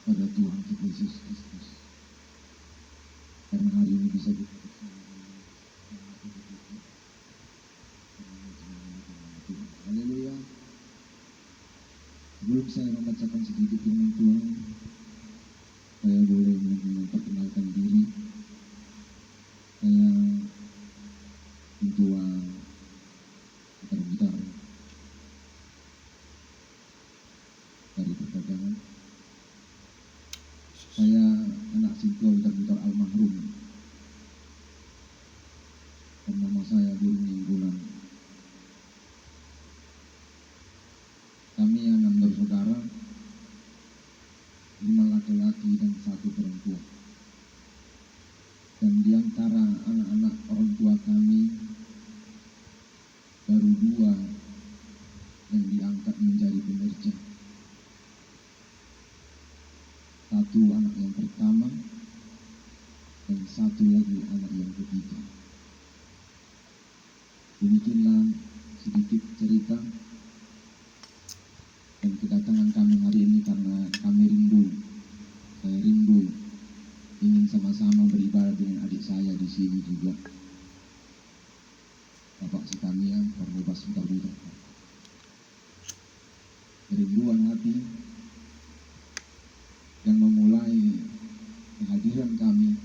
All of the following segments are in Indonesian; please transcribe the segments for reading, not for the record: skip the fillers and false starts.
pada Tuhan kita Yesus Kristus. Karena hari ini bisa kita haleluya. Sebelum saya membacakan sedikit firman Tuhan, saya boleh memperkenalkan diri. Saya ketua gitar dari perdagangan. Saya anak sintua gitar almarhum, dan nama saya Burung Bulan. Kami 6 bersaudara, 5 laki-laki dan 1 perempuan. Dan di antara anak-anak orang tua kami, baru 2 yang diangkat menjadi pekerja. 1 anak yang pertama dan 1 lagi anak yang ketiga. Demikianlah sedikit cerita dan kedatangan kami hari ini karena kami rindu. Saya rindu ingin sama-sama beribadah dengan adik saya di sini juga. Bapak Sitania, Barnabas Buta. Kerinduan hati yang memulai kehadiran kami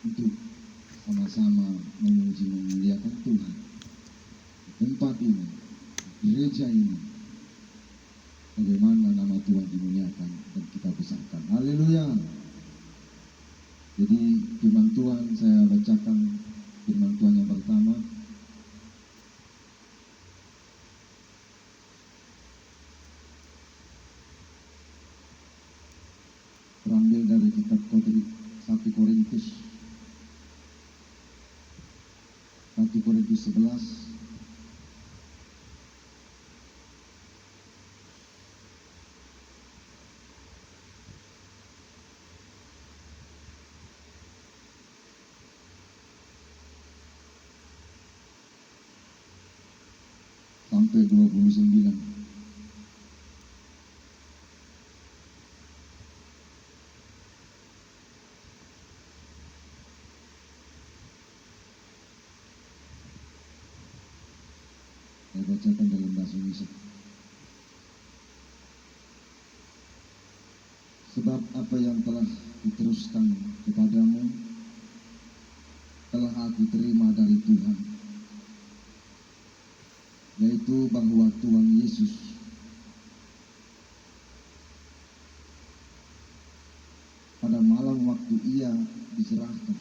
untuk sama-sama memuji memuliakan Tuhan di tempat ini, di gereja ini. Bagaimana nama Tuhan dimuliakan dan kita besarkan. Haleluya. Jadi firman Tuhan, saya bacakan firman Tuhan yang pertama. Terambil dari kitab 1 Korintus 11 sampai 29. Saya bacakan dalam bahasa Indonesia. Sebab apa yang telah diteruskan kepadamu telah aku terima dari Tuhan, yaitu bahwa Tuhan Yesus pada malam waktu ia diserahkan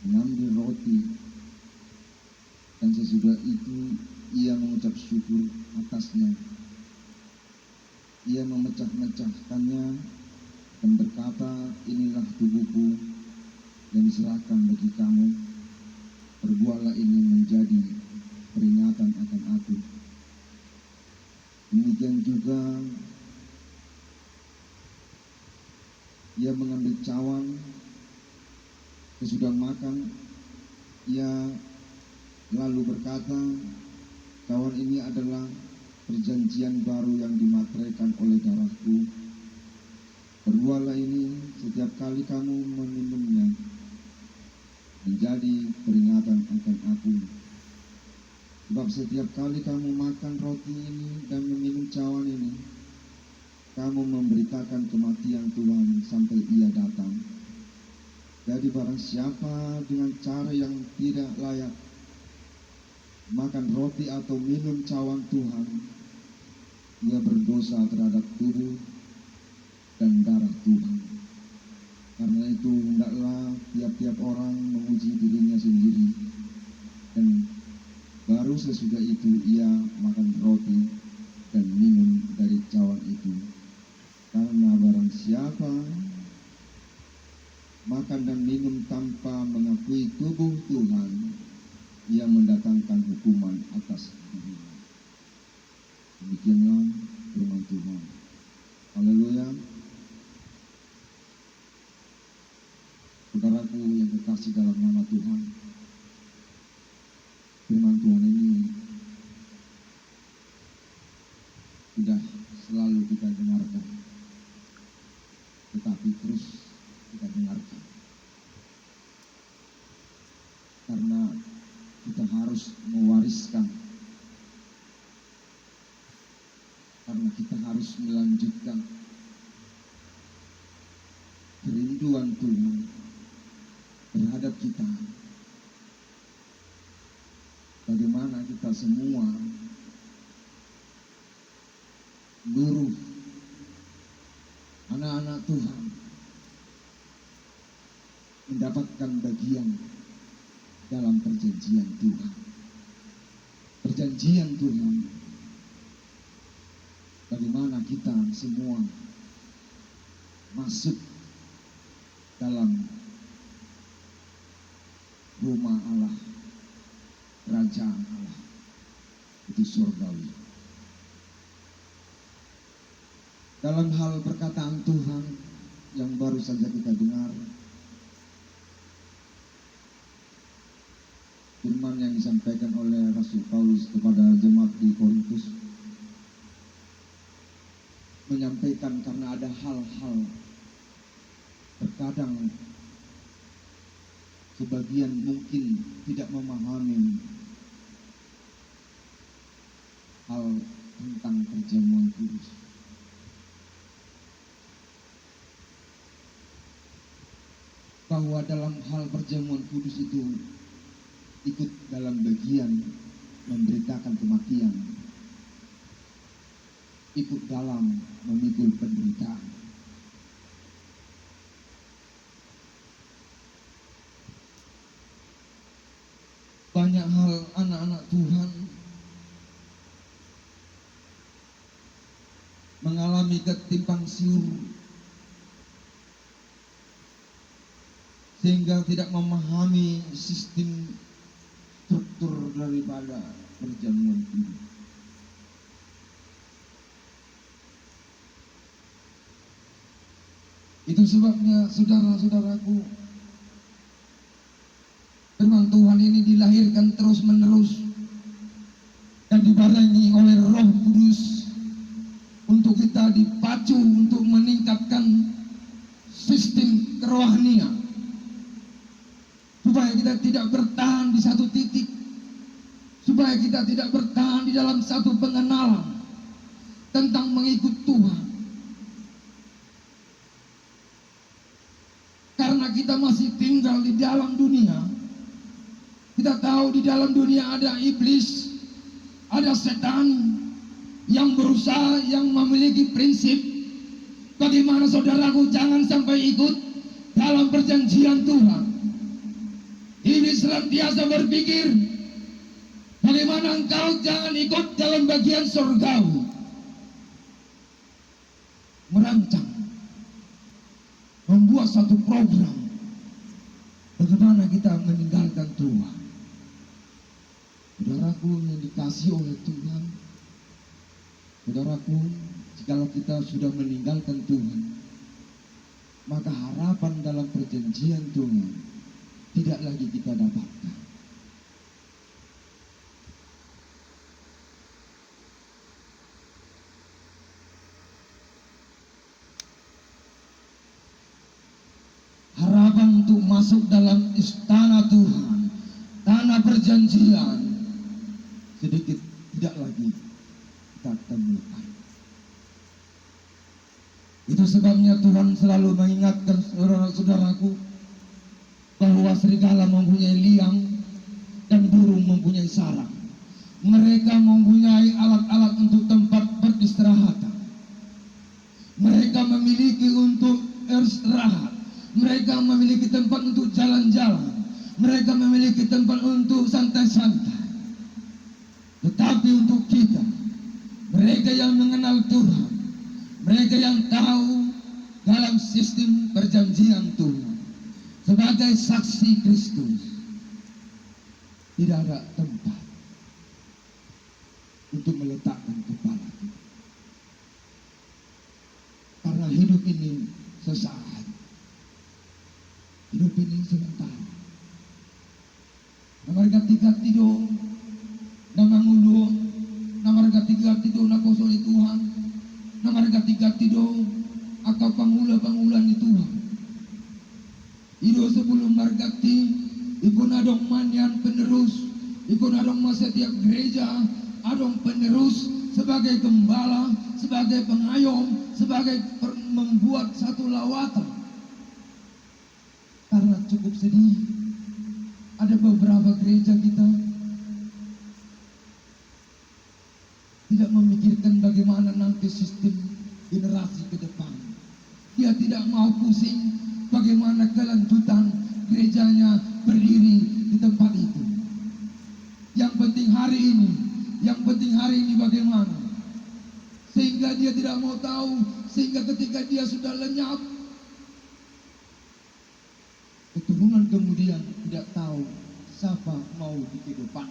mengambil roti, dan sesudah itu ia mengucap syukur atasnya. Ia memecah-mecahkannya dan berkata, inilah tubuhku yang diserahkan bagi kamu. Perbuatlah ini menjadi peringatan akan aku. Demikian juga ia mengambil cawan. Sesudah makan, ia lalu berkata, cawan ini adalah perjanjian baru yang dimateraikan oleh darahku. Perbuatlah ini setiap kali kamu meminumnya, menjadi peringatan akan aku. Sebab setiap kali kamu makan roti ini dan meminum cawan ini, kamu memberitakan kematian Tuhan sampai ia datang. Jadi barang siapa dengan cara yang tidak layak makan roti atau minum cawan Tuhan, ia berdosa terhadap tubuh dan darah Tuhan. Karena itu hendaklah tiap-tiap orang memuji dirinya sendiri, dan baru sesudah itu ia makan roti dan minum dari cawan itu. Karena barang siapa makan dan minum tanpa mengakui tubuh Tuhan, ia mendatangkan hukuman atas dirinya. kasih dalam nama Tuhan, firman Tuhan ini sudah selalu kita dengarkan, tetapi terus kita dengarkan. Karena kita harus mewariskan, karena kita harus melanjutkan kerinduan Tuhan terhadap kita. Bagaimana kita semua seluruh anak-anak Tuhan mendapatkan bagian dalam perjanjian Tuhan. Perjanjian Tuhan, bagaimana kita semua masuk dalam rumah Allah, kerajaan Allah, itu surgawi. Dalam hal perkataan Tuhan yang baru saja kita dengar, firman yang disampaikan oleh Rasul Paulus kepada jemaat di Korintus, menyampaikan karena ada hal-hal terkadang sebagian mungkin tidak memahami hal tentang perjamuan kudus. Bahwa dalam hal perjamuan kudus itu ikut dalam bagian memberitakan kematian, ikut dalam memikul penderitaan. Banyak hal anak-anak Tuhan mengalami ketimpang siur sehingga tidak memahami sistem struktur daripada perjamuan ini. Itu sebabnya saudara-saudaraku, firman Tuhan ini dilahirkan terus-menerus dan dibarengi oleh Roh Kudus untuk kita dipacu untuk meningkatkan sistem kerohanian, supaya kita tidak bertahan di satu titik, supaya kita tidak bertahan di dalam satu pengenalan tentang mengikut Tuhan. Karena kita masih tinggal di dalam dunia. Kita tahu di dalam dunia ada iblis, ada setan yang berusaha, yang memiliki prinsip bagaimana saudaraku jangan sampai ikut dalam perjanjian Tuhan. Iblis senantiasa berpikir bagaimana engkau jangan ikut dalam bagian surgawi, merancang, membuat satu program bagaimana kita meninggalkan Tuhan. Saudaraku yang dikasihi oleh Tuhan, saudaraku, jikalau kita sudah meninggalkan Tuhan, maka harapan dalam perjanjian Tuhan tidak lagi kita dapatkan. Harapan untuk masuk dalam istana Tuhan, tanah perjanjian, sedikit tidak lagi kita temukan. Itu sebabnya Tuhan selalu mengingatkan saudara-saudaraku bahwa serigala mempunyai liang dan burung mempunyai sarang. Mereka mempunyai alat-alat untuk tempat peristirahatan. Mereka memiliki untuk istirahat. Mereka memiliki tempat untuk jalan-jalan. Mereka memiliki tempat untuk santai-santai. Tetapi untuk kita, mereka yang mengenal Tuhan, mereka yang tahu dalam sistem perjanjian Tuhan, sebagai saksi Kristus, tidak ada tempat untuk meletakkan kepala kita. Karena hidup ini sesaat, hidup ini sementara. gatido atau pangula-pangulan ni Tuhan. Ido sebelum margati, ikon adong manyan penerus, ikon adong setiap gereja, adong penerus sebagai gembala, sebagai pengayom, sebagai membuat satu lawatan. Karena cukup sedih, ada beberapa gereja kita tidak memikirkan bagaimana nanti sistem generasi ke depan. Dia tidak mau pusing bagaimana kelanjutan gerejanya berdiri di tempat itu. Yang penting hari ini bagaimana. Sehingga dia tidak mau tahu, sehingga ketika dia sudah lenyap, keturunan kemudian tidak tahu siapa mau di kehidupan.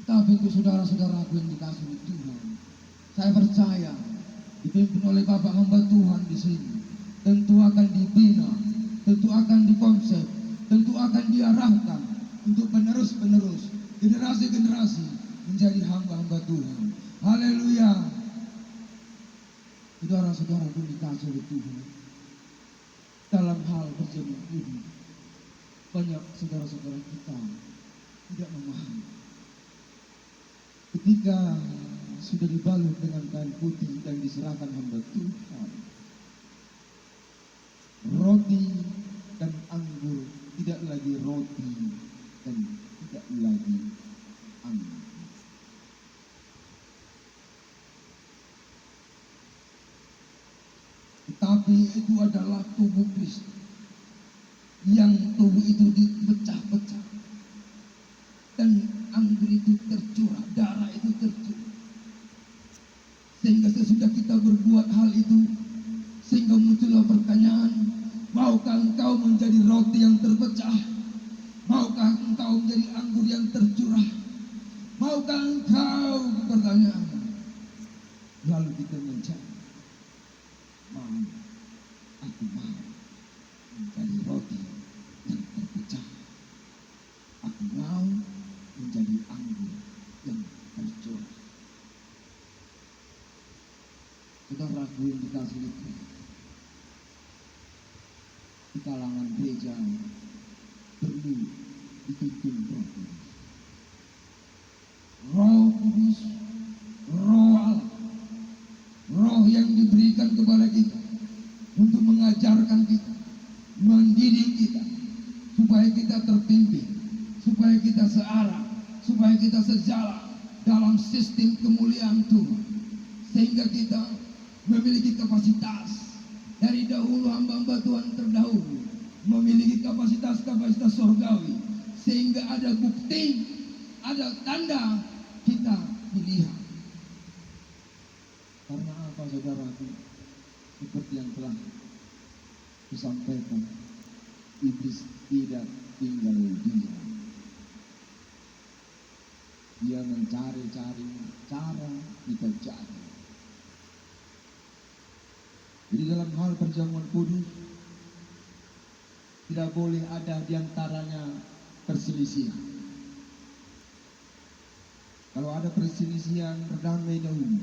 Tapi itu saudara-saudaraku yang dikasihi Tuhan, saya percaya dipimpin oleh Bapak hamba Tuhan di sini, tentu akan dibina, tentu akan dikonsep, tentu akan diarahkan untuk penerus-penerus, generasi-generasi menjadi hamba-hamba Tuhan. Haleluya. Saudara-saudaraku dikasihi oleh Tuhan, dalam hal perjamuan ini banyak saudara-saudara kita tidak memahami. Ketika sudah dibalut dengan kain putih dan diserahkan hamba Tuhan, roti dan anggur tidak lagi roti dan tidak lagi anggur. Tetapi itu adalah tubuh Kristus, yang tubuh itu dipecah-pecah dan anggur itu tercurah, darah itu tercurah. Sehingga sesudah kita berbuat hal itu, sehingga muncullah pertanyaan, maukah engkau menjadi roti yang terpecah? Maukah engkau menjadi anggur yang tercurah? Maukah engkau, pertanyaan. Lalu kita menjawab, mau, aku mau menjadi roti yang terpecah. Aku mau menjadi anggur yang tercurah. Saudaraku yang dikasihi Tuhan, di kalangan gereja perlu dituntun Roh Kudus. Roh Kudus, Roh Allah, Roh yang diberikan kepada kita untuk mengajarkan kita, mendidik kita, supaya kita terpimpin, supaya kita searah, supaya kita sejalan dalam sistem kemuliaan Tuhan, sehingga kita memiliki kapasitas. Dari dahulu hamba-hamba Tuhan terdahulu memiliki kapasitas-kapasitas surgawi, sehingga ada bukti, ada tanda kita dilihat. Karena apa, saudaraku? Seperti yang telah disampaikan, iblis tidak tinggal diam. Dia mencari-cari cara kita jadi. Jadi dalam hal perjamuan kudus tidak boleh ada diantaranya perselisihan. Kalau ada perselisihan, berdamai dahulu.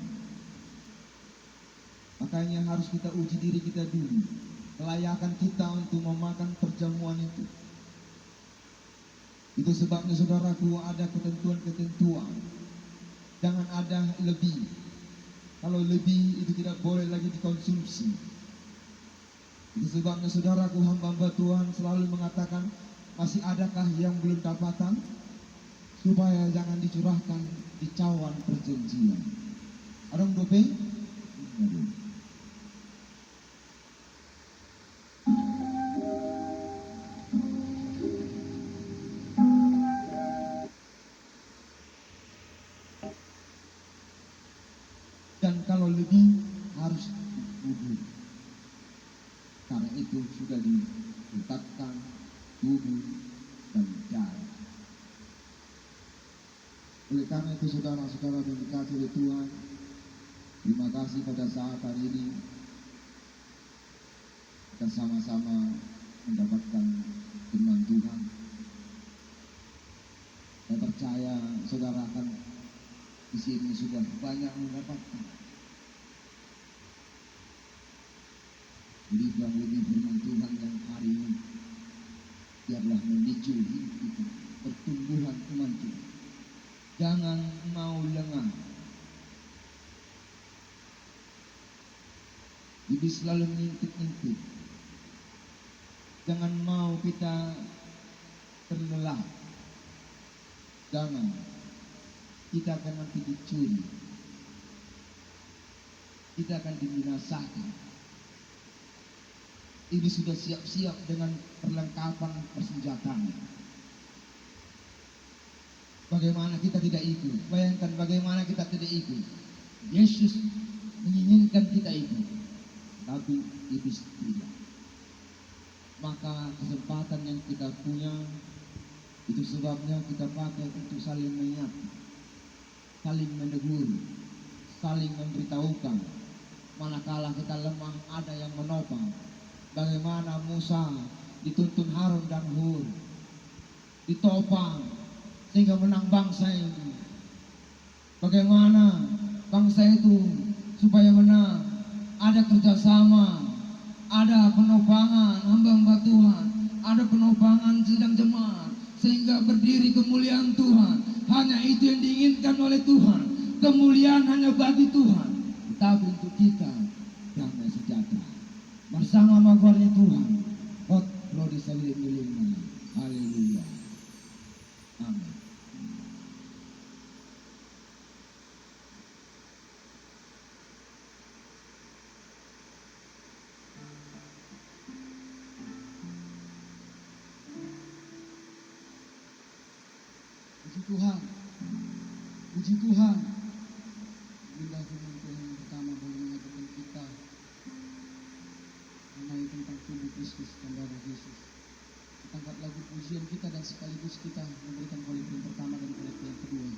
Makanya harus kita uji diri kita dulu, kelayakan kita untuk memakan perjamuan itu. Itu sebabnya saudaraku ada ketentuan-ketentuan. Jangan ada lebih. Kalau lebih itu tidak boleh lagi dikonsumsi. Itu sebabnya saudaraku hamba-hamba Tuhan selalu mengatakan, masih adakah yang belum dapatan? Supaya jangan dicurahkan di cawan perjanjian. Ada yang dope? Dan kalau lebih harus dikubur. Karena itu sudah diletakkan tubuh dan darah. Oleh karena itu saudara-saudara yang dikasihi oleh Tuhan, terima kasih pada saat hari ini kita sama-sama mendapatkan firman Tuhan. Saya percaya saudara akan di sini sudah banyak mendapatkan Jadi kurang lebih firman Tuhan yang hari ini biarlah memicu hidup kita, pertumbuhan iman kita. Jangan mau lengah. Iblis selalu mengintip-intip. Jangan mau kita terlelah. Jangan. Kita akan nanti dicuri. Kita akan dibinasakan. Ini sudah siap-siap dengan perlengkapan persenjataan. Bagaimana kita tidak ikut? Bayangkan bagaimana kita tidak ikut. Yesus menginginkan kita ikut, tapi iblis tidak. Maka kesempatan yang kita punya, itu sebabnya kita pakai untuk saling mengingatkan, saling menegur, saling memberitahukan. Manakala kita lemah, ada yang menopang. Bagaimana Musa dituntun Harun dan Hur, ditopang sehingga menang bangsa ini. Bagaimana bangsa itu supaya menang, ada kerjasama, ada penopangan hamba-hamba Tuhan, ada penopangan sidang jemaat, sehingga berdiri kemuliaan Tuhan. Hanya itu yang diinginkan oleh Tuhan. Kemuliaan hanya bagi Tuhan, tapi untuk kita damai sejahtera bersama magornya Tuhan. Kot lo disaliin miliknya. Haleluya. Amin. Puji Tuhan. Puji Tuhan. Bila firman Tuhan yang pertama boleh mengatakan kita mengenai tentang tubuh Kristus dan darah Yesus. Kita angkat lagu pujian kita dan sekaligus kita memberikan koleksi yang pertama dan koleksi yang kedua.